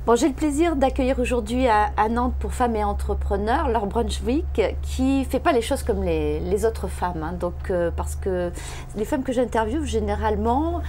Bon, j'ai le plaisir d'accueillir aujourd'hui à Nantes pour Femmes et Entrepreneurs leur Brunch Week qui ne fait pas les choses comme les autres femmes. Hein. Donc, parce que les femmes que j'interviewe, généralement,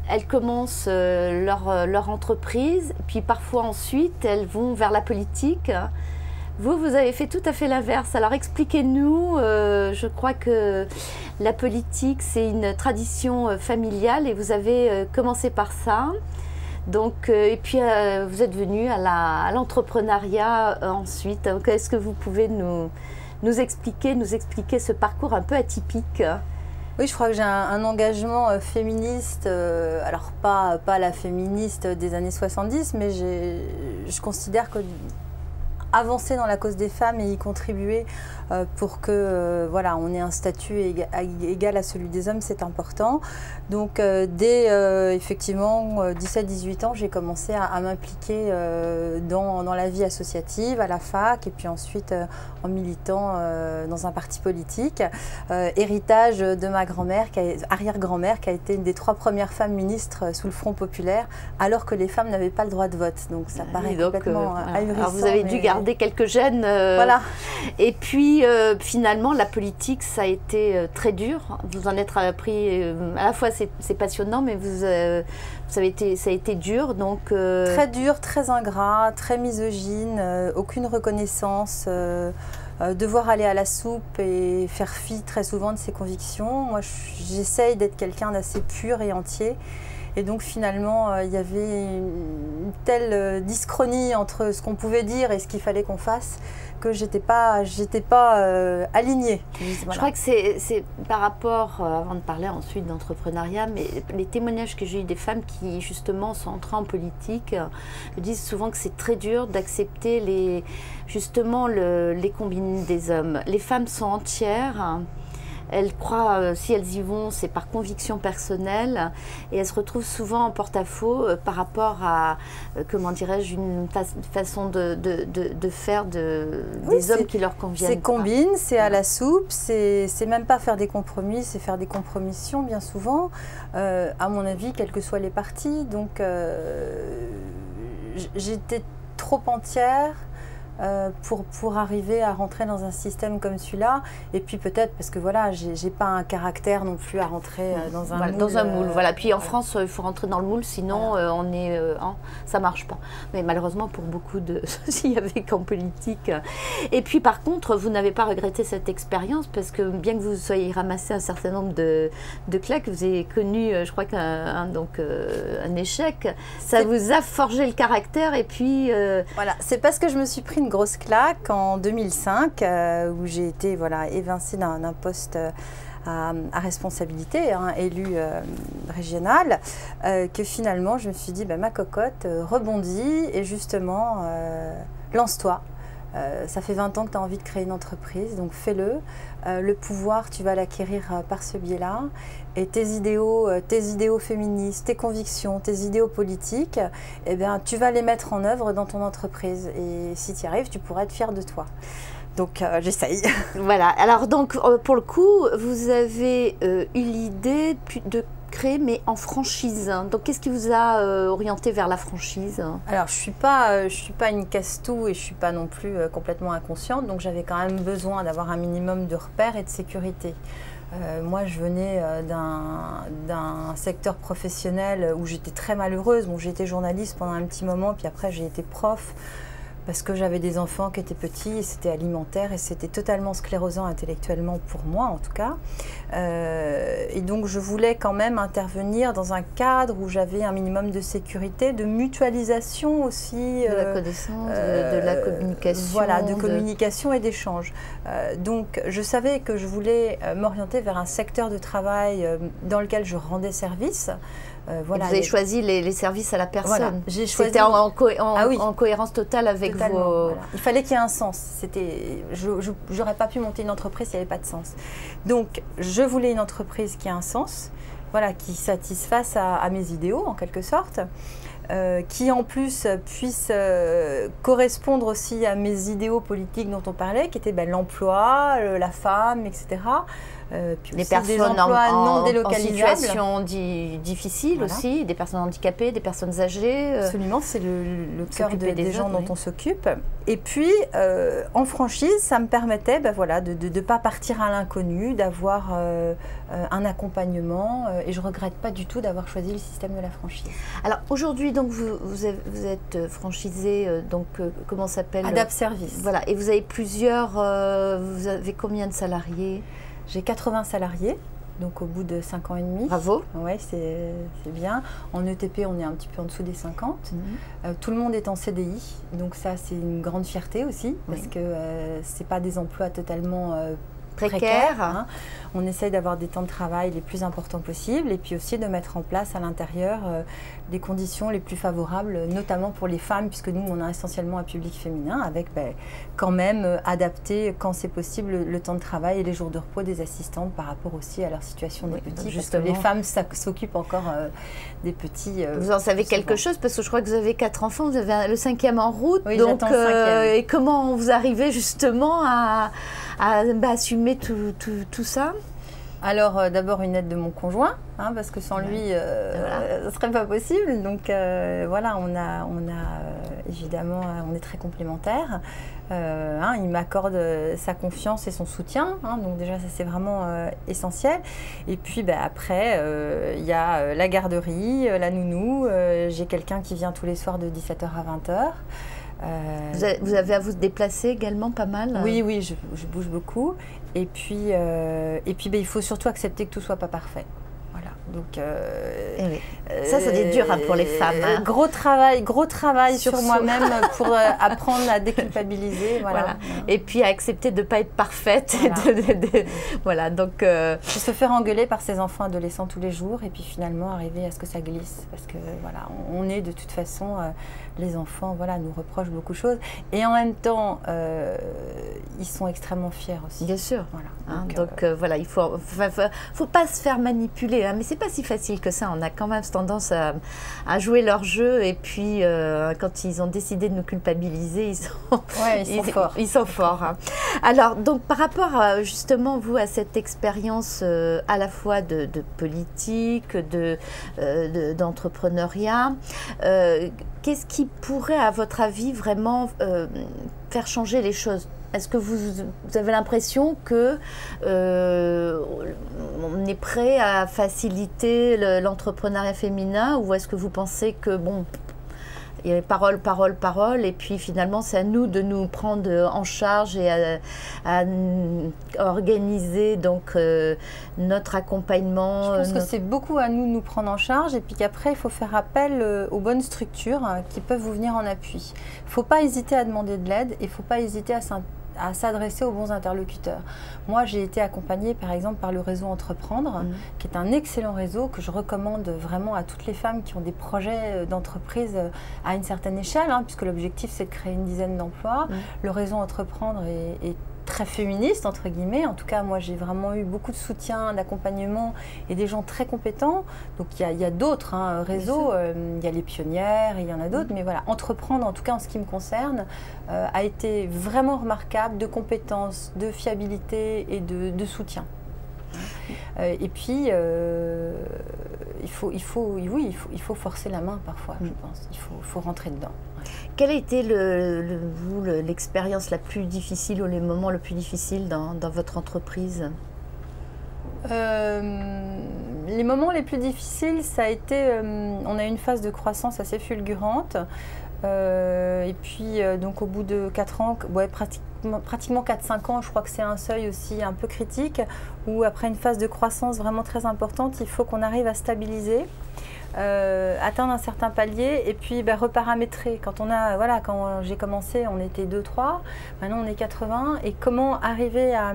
elles commencent leur entreprise, puis parfois ensuite, elles vont vers la politique. Vous avez fait tout à fait l'inverse. Alors expliquez-nous, je crois que la politique, c'est une tradition familiale et vous avez commencé par ça. Donc, et puis vous êtes venu à l'entrepreneuriat ensuite. Est-ce que vous pouvez nous expliquer ce parcours un peu atypique? Oui, je crois que j'ai un engagement féministe, alors pas la féministe des années 70, mais je considère que avancer dans la cause des femmes et y contribuer pour que voilà, on ait un statut égal à celui des hommes, c'est important. Donc dès effectivement 17-18 ans, j'ai commencé à m'impliquer dans la vie associative, à la fac et puis ensuite en militant dans un parti politique. Héritage de ma grand-mère, arrière-grand-mère, qui a été une des 3 premières femmes ministres sous le Front populaire, alors que les femmes n'avaient pas le droit de vote. Donc ça paraît complètement ahurissant. Alors vous avez dû garder quelques gènes. Voilà. Et puis finalement, la politique, ça a été très dur. Vous en êtes appris, à la fois c'est passionnant, mais ça a été dur. Donc, très dur, très ingrat, très misogyne, aucune reconnaissance. Devoir aller à la soupe et faire fi très souvent de ses convictions. Moi, j'essaye d'être quelqu'un d'assez pur et entier. Et donc finalement, il y avait une telle dyschronie entre ce qu'on pouvait dire et ce qu'il fallait qu'on fasse que j'étais pas alignée. Voilà. Je crois que c'est par rapport, avant de parler ensuite d'entrepreneuriat, mais les témoignages que j'ai eu des femmes qui justement sont entrées en politique me disent souvent que c'est très dur d'accepter les combines des hommes. Les femmes sont entières. Elles croient, si elles y vont, c'est par conviction personnelle et elles se retrouvent souvent en porte-à-faux par rapport à, comment dirais-je, une façon de faire des hommes qui leur conviennent. C'est combine, c'est à la soupe, c'est même pas faire des compromis, c'est faire des compromissions bien souvent, à mon avis, quels que soient les partis. Donc j'étais trop entière. Pour arriver à rentrer dans un système comme celui-là, et puis peut-être parce que voilà, j'ai pas un caractère non plus à rentrer dans un moule. Dans un moule, voilà. Puis en France, il faut rentrer dans le moule, sinon ça marche pas. Mais malheureusement pour beaucoup de s'il y avait qu'en politique. Et puis par contre, vous n'avez pas regretté cette expérience parce que bien que vous soyez ramassé un certain nombre de claques, vous avez connu, je crois un échec. Ça vous a forgé le caractère et puis voilà, c'est parce que je me suis pris une grosse claque en 2005 où j'ai été évincée d'un poste à responsabilité, élu régional, que finalement je me suis dit ma cocotte, rebondis et justement lance-toi. Ça fait 20 ans que tu as envie de créer une entreprise, donc fais-le. Le pouvoir, tu vas l'acquérir par ce biais-là. Et tes idéaux féministes, tes convictions, tes idéaux politiques, eh bien, tu vas les mettre en œuvre dans ton entreprise. Et si tu y arrives, tu pourras être fier de toi. Donc, j'essaye. Voilà. Alors, donc, pour le coup, vous avez eu l'idée de créer, mais en franchise. Donc, qu'est-ce qui vous a orienté vers la franchise? Alors, je suis pas une casse-tout et je suis pas non plus complètement inconsciente. Donc, j'avais quand même besoin d'avoir un minimum de repères et de sécurité. Moi, je venais d'un secteur professionnel où j'étais très malheureuse. Bon, j'ai été journaliste pendant un petit moment, puis après, j'ai été prof. Parce que j'avais des enfants qui étaient petits, et c'était alimentaire et c'était totalement sclérosant intellectuellement pour moi en tout cas. Et donc je voulais quand même intervenir dans un cadre où j'avais un minimum de sécurité, de mutualisation aussi. De la connaissance, de la communication. Voilà, de communication et d'échange. Donc je savais que je voulais m'orienter vers un secteur de travail dans lequel je rendais service. Voilà, vous avez choisi les services à la personne. Voilà, j'ai choisi. C'était en cohérence totale avec vos... Voilà. Il fallait qu'il y ait un sens. Je n'aurais pas pu monter une entreprise s'il n'y avait pas de sens. Donc, je voulais une entreprise qui a un sens, voilà, qui satisfasse à mes idéaux en quelque sorte. qui en plus puisse correspondre aussi à mes idéaux politiques dont on parlait, qui étaient l'emploi, la femme, etc. Puis des personnes non délocalisables. En situation difficile aussi, des personnes handicapées, des personnes âgées. Absolument, c'est le cœur des gens dont on s'occupe. Et puis, en franchise, ça me permettait de ne pas partir à l'inconnu, d'avoir un accompagnement. Et je ne regrette pas du tout d'avoir choisi le système de la franchise. Alors aujourd'hui, donc, vous êtes franchisé, comment ça s'appelle? Adapt Service. Voilà, et vous avez vous avez combien de salariés? J'ai 80 salariés, donc au bout de 5 ans et demi. Bravo. Oui, c'est bien. En ETP, on est un petit peu en dessous des 50. Tout le monde est en CDI, donc ça, c'est une grande fierté aussi, parce que ce n'est pas des emplois totalement précaires. Hein. On essaye d'avoir des temps de travail les plus importants possibles et puis aussi de mettre en place à l'intérieur des conditions les plus favorables, notamment pour les femmes, puisque nous, on a essentiellement un public féminin, avec quand même adapté, quand c'est possible, le temps de travail et les jours de repos des assistantes par rapport aussi à leur situation des petits. Justement. Parce que les femmes s'occupent encore des petits. Vous en savez quelque chose, parce que je crois que vous avez 4 enfants, vous avez le 5e en route. Oui, donc, j'attends le 5e. Et comment vous arrivez justement à assumer tout ça? Alors d'abord une aide de mon conjoint, parce que sans lui, ce ne serait pas possible. Donc voilà, on a évidemment, on est très complémentaires. Il m'accorde sa confiance et son soutien, donc déjà ça c'est vraiment essentiel. Et puis après, il y a la garderie, la nounou, j'ai quelqu'un qui vient tous les soirs de 17h à 20h. Vous avez à vous déplacer également pas mal? Oui, je bouge beaucoup. Et puis il faut surtout accepter que tout ne soit pas parfait. Voilà. Donc, ça c'est dur pour les femmes. Gros travail sur moi-même pour apprendre à déculpabiliser. Voilà. Et puis à accepter de ne pas être parfaite. Voilà. Donc, se faire engueuler par ses enfants adolescents tous les jours et puis finalement arriver à ce que ça glisse. Parce que voilà, on est de toute façon, les enfants nous reprochent beaucoup de choses. Et en même temps, ils sont extrêmement fiers aussi. Bien sûr. Voilà. Donc voilà, il faut pas se faire manipuler. Mais c'est pas si facile que ça. On a quand même tendance à jouer leur jeu et puis quand ils ont décidé de nous culpabiliser, ils sont forts. Ils sont forts. Alors donc par rapport justement vous à cette expérience à la fois de politique, d'entrepreneuriat, qu'est-ce qui pourrait à votre avis vraiment faire changer les choses? Est-ce que vous avez l'impression que on est prêt à faciliter l'entrepreneuriat féminin, ou est-ce que vous pensez que il y a parole, et puis finalement c'est à nous de nous prendre en charge et à organiser donc notre accompagnement? Je pense que c'est beaucoup à nous de nous prendre en charge, et puis qu'après il faut faire appel aux bonnes structures qui peuvent vous venir en appui. Il ne faut pas hésiter à demander de l'aide et il ne faut pas hésiter à s'adresser aux bons interlocuteurs. Moi, j'ai été accompagnée par exemple par le réseau Entreprendre, qui est un excellent réseau que je recommande vraiment à toutes les femmes qui ont des projets d'entreprise à une certaine échelle, puisque l'objectif c'est de créer une dizaine d'emplois. Le réseau Entreprendre est très féministe, entre guillemets. En tout cas, moi, j'ai vraiment eu beaucoup de soutien, d'accompagnement et des gens très compétents. Donc, il y a d'autres réseaux. Il y a les pionnières, il y en a d'autres. Mais voilà, Entreprendre, en tout cas, en ce qui me concerne, a été vraiment remarquable de compétences, de fiabilité et de soutien. Et puis, il faut forcer la main parfois, je pense. Il faut rentrer dedans. Quelle a été l'expérience la plus difficile ou les moments le plus difficiles dans votre entreprise? Les moments les plus difficiles, ça a été, on a eu une phase de croissance assez fulgurante. Et puis, donc au bout de 4 ans, pratiquement 4-5 ans, je crois que c'est un seuil aussi un peu critique, où après une phase de croissance vraiment très importante, il faut qu'on arrive à stabiliser, atteindre un certain palier et puis reparamétrer. Quand j'ai commencé, on était 2-3, maintenant on est 80, et comment arriver à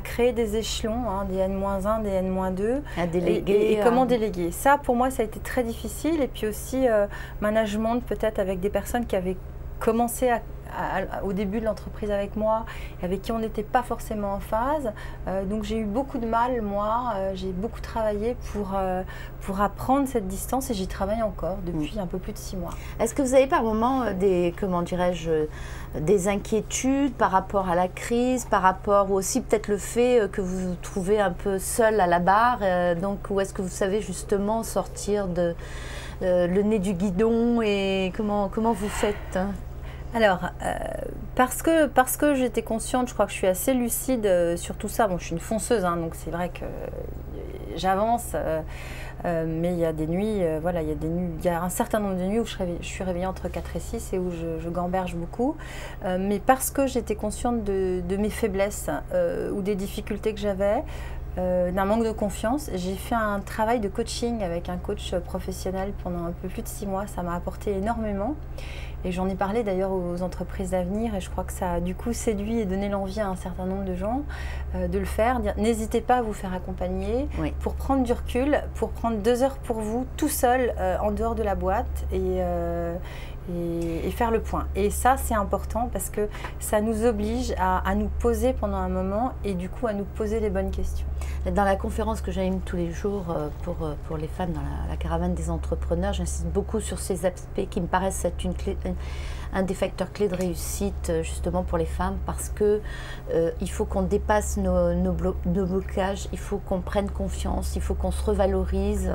créer des échelons, des N-1, des N-2, à déléguer, et comment déléguer. Ça, pour moi, ça a été très difficile, et puis aussi management peut-être avec des personnes qui avaient commencé au début de l'entreprise avec moi, avec qui on n'était pas forcément en phase. Donc j'ai eu beaucoup de mal, moi, j'ai beaucoup travaillé pour apprendre cette distance et j'y travaille encore depuis un peu plus de 6 mois. Est-ce que vous avez par moments comment dirais-je, des inquiétudes par rapport à la crise, par rapport aussi peut-être le fait que vous vous trouvez un peu seul à la barre, donc où est-ce que vous savez justement sortir de le nez du guidon et comment vous faites, hein? Alors, parce que j'étais consciente, je crois que je suis assez lucide sur tout ça. Bon, je suis une fonceuse, hein, donc c'est vrai que j'avance, mais il y a des nuits, voilà, il y a un certain nombre de nuits où je suis réveillée entre 4 et 6 et où je gamberge beaucoup. Mais parce que j'étais consciente de mes faiblesses ou des difficultés que j'avais, d'un manque de confiance, j'ai fait un travail de coaching avec un coach professionnel pendant un peu plus de 6 mois. Ça m'a apporté énormément. Et j'en ai parlé d'ailleurs aux entreprises d'avenir et je crois que ça a du coup séduit et donné l'envie à un certain nombre de gens de le faire. N'hésitez pas à vous faire accompagner pour prendre du recul, pour prendre 2 heures pour vous tout seul en dehors de la boîte et faire le point. Et ça, c'est important parce que ça nous oblige à nous poser pendant un moment et du coup à nous poser les bonnes questions. Dans la conférence que j'anime tous les jours pour les femmes dans la caravane des entrepreneurs, j'insiste beaucoup sur ces aspects qui me paraissent être un des facteurs clés de réussite justement pour les femmes parce que il faut qu'on dépasse nos blocages, il faut qu'on prenne confiance, il faut qu'on se revalorise.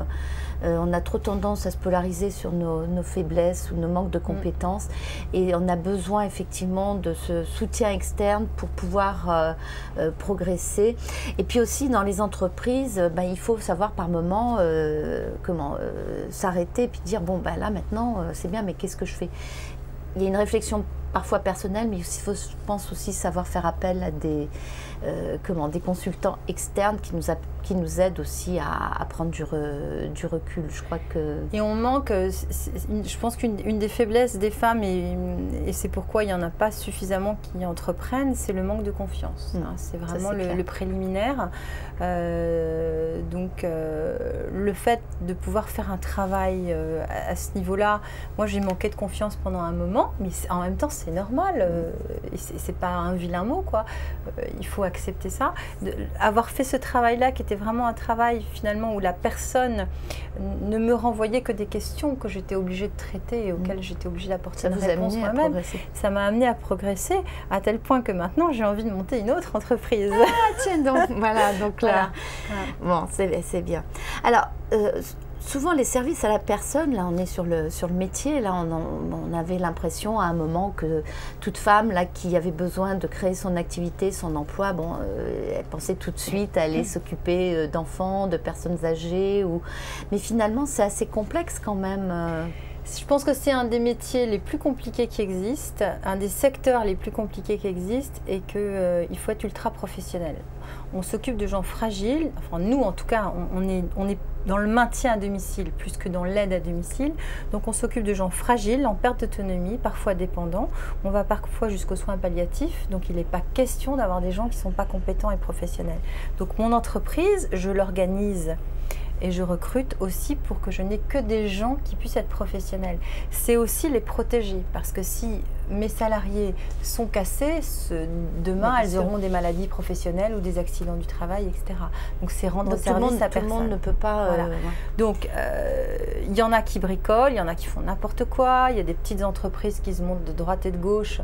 On a trop tendance à se polariser sur nos faiblesses ou nos manques de compétences et on a besoin effectivement de ce soutien externe pour pouvoir progresser. Et puis aussi dans les entreprises, il faut savoir par moment s'arrêter et puis dire bon là maintenant c'est bien mais qu'est-ce que je fais? Il y a une réflexion parfois personnelle, mais il faut, je pense aussi savoir faire appel à des consultants externes qui nous aident aussi à prendre du recul. Je crois que... Et on manque, je pense qu'une des faiblesses des femmes, et c'est pourquoi il n'y en a pas suffisamment qui entreprennent, c'est le manque de confiance. C'est vraiment le préliminaire. Donc le fait de pouvoir faire un travail à ce niveau-là, moi j'ai manqué de confiance pendant un moment, mais en même temps c'est normal, et c'est pas un vilain mot quoi, il faut accepter ça. Avoir fait ce travail-là qui était vraiment un travail finalement où la personne ne me renvoyait que des questions que j'étais obligée de traiter et auxquelles j'étais obligée d'apporter une réponse moi-même, ça m'a amené à progresser à tel point que maintenant j'ai envie de monter une autre entreprise. Ah tiens donc, voilà, donc là, bon c'est bien. Alors, souvent les services à la personne, là on est sur le métier, là on avait l'impression à un moment que toute femme là qui avait besoin de créer son activité, son emploi, elle pensait tout de suite à aller s'occuper d'enfants, de personnes âgées, mais finalement c'est assez complexe quand même. Je pense que c'est un des métiers les plus compliqués qui existent, un des secteurs les plus compliqués qui existent et qu'il faut être ultra professionnel. On s'occupe de gens fragiles, enfin nous en tout cas, on est dans le maintien à domicile plus que dans l'aide à domicile. Donc on s'occupe de gens fragiles, en perte d'autonomie, parfois dépendants. On va parfois jusqu'aux soins palliatifs, donc il n'est pas question d'avoir des gens qui ne sont pas compétents et professionnels. Donc mon entreprise, je l'organise et je recrute aussi pour que je n'ai que des gens qui puissent être professionnels. C'est aussi les protéger, parce que si mes salariés sont cassés, demain elles auront des maladies professionnelles ou des accidents du travail, etc. Donc c'est rendre service à personne. Tout le monde ne peut pas... Voilà. Donc il y en a qui bricolent, il y en a qui font n'importe quoi, il y a des petites entreprises qui se montent de droite et de gauche,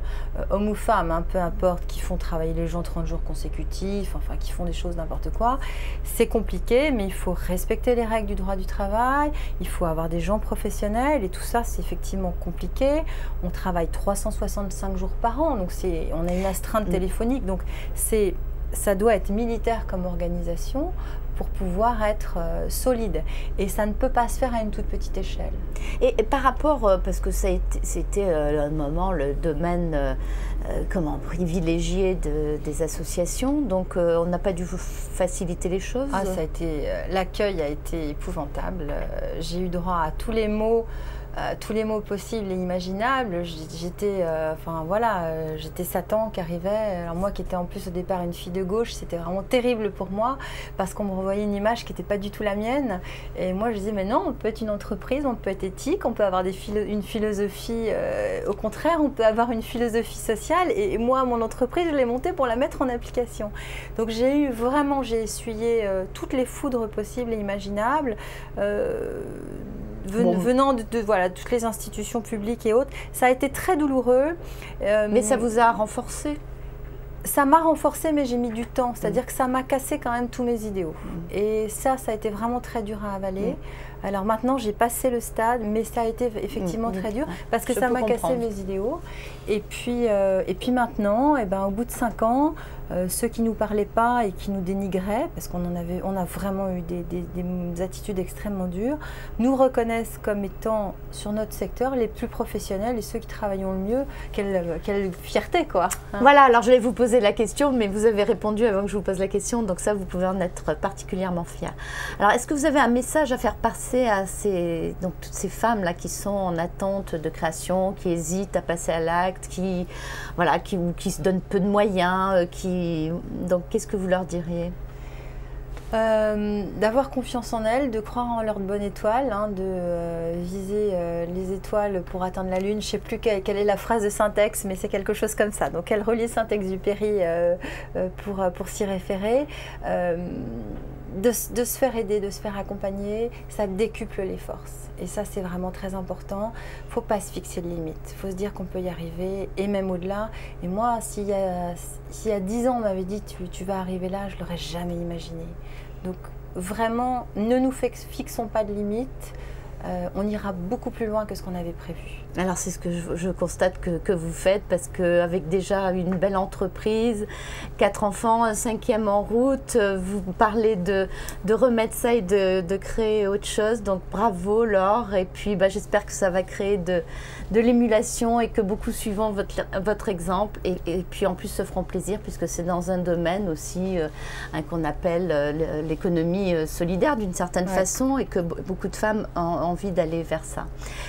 hommes ou femmes, peu importe, qui font travailler les gens 30 jours consécutifs, enfin qui font des choses n'importe quoi. C'est compliqué, mais il faut respecter les règles du droit du travail, il faut avoir des gens professionnels et tout ça c'est effectivement compliqué. On travaille 365 jours par an, donc on a une astreinte téléphonique, donc ça doit être militaire comme organisation pour pouvoir être solide. Et ça ne peut pas se faire à une toute petite échelle. Et par rapport, parce que c'était un moment le domaine privilégié des associations, donc on n'a pas dû vous faciliter les choses. L'accueil a été épouvantable. J'ai eu droit à tous les mots tous les mots possibles et imaginables. J'étais j'étais Satan qui arrivait. Alors moi qui étais en plus au départ une fille de gauche, c'était vraiment terrible pour moi parce qu'on me renvoyait une image qui n'était pas du tout la mienne. Et moi je disais mais non, on peut être une entreprise, on peut être éthique, on peut avoir une philosophie, au contraire on peut avoir une philosophie sociale. Et moi mon entreprise je l'ai montée pour la mettre en application. Donc j'ai essuyé toutes les foudres possibles et imaginables. Venant de toutes les institutions publiques et autres, ça a été très douloureux. Mais ça vous a renforcé? Ça m'a renforcé, mais j'ai mis du temps. C'est-à-dire que ça m'a cassé quand même tous mes idéaux. Et ça a été vraiment très dur à avaler. Alors maintenant, j'ai passé le stade, mais ça a été effectivement très dur parce que ça m'a cassé mes idéaux. Et puis maintenant, au bout de 5 ans, ceux qui ne nous parlaient pas et qui nous dénigraient, parce qu'on a vraiment eu des attitudes extrêmement dures, nous reconnaissent comme étant, sur notre secteur, les plus professionnels et ceux qui travaillent le mieux. Quelle fierté, quoi. Voilà, alors je vais vous poser la question, mais vous avez répondu avant que je vous pose la question, donc ça, vous pouvez en être particulièrement fiers. Alors, est-ce que vous avez un message à faire passer à toutes ces femmes-là qui sont en attente de création, qui hésitent à passer à l'acte, qui se donnent peu de moyens, donc qu'est-ce que vous leur diriez? D'avoir confiance en elles, de croire en leur bonne étoile, de viser les étoiles pour atteindre la lune. Je ne sais plus quelle est la phrase de Saint-Ex, mais c'est quelque chose comme ça. Donc elle relie Saint-Exupéry pour s'y référer. De se faire aider, de se faire accompagner, ça décuple les forces. Et ça, c'est vraiment très important. Il ne faut pas se fixer de limites. Il faut se dire qu'on peut y arriver, et même au-delà. Et moi, s'il y a 10 ans, on m'avait dit tu vas arriver là, je ne l'aurais jamais imaginé. Donc vraiment, ne nous fixons pas de limites. On ira beaucoup plus loin que ce qu'on avait prévu. Alors c'est ce que je constate que vous faites, parce qu'avec déjà une belle entreprise, 4 enfants, un 5e en route, vous parlez de remettre ça et de créer autre chose. Donc bravo Laure, et puis j'espère que ça va créer de l'émulation et que beaucoup suivront votre exemple et puis en plus se feront plaisir, puisque c'est dans un domaine aussi qu'on appelle l'économie solidaire d'une certaine façon, et que beaucoup de femmes ont envie d'aller vers ça.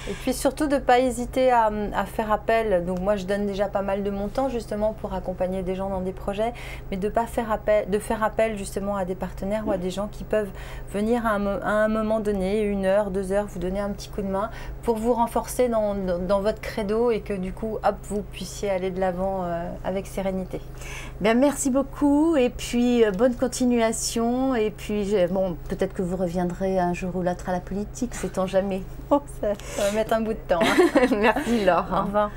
Et puis surtout de ne pas hésiter à faire appel. Donc moi je donne déjà pas mal de mon temps justement pour accompagner des gens dans des projets, mais de faire appel justement à des partenaires ou à des gens qui peuvent venir à un moment donné, 1 heure, 2 heures, vous donner un petit coup de main pour vous renforcer dans votre credo, et que du coup hop, vous puissiez aller de l'avant avec sérénité. Bien, merci beaucoup, et puis bonne continuation, et puis peut-être que vous reviendrez un jour ou l'autre à la politique, sait-on jamais. Ça va mettre un bout de temps. Merci Laure. Au revoir.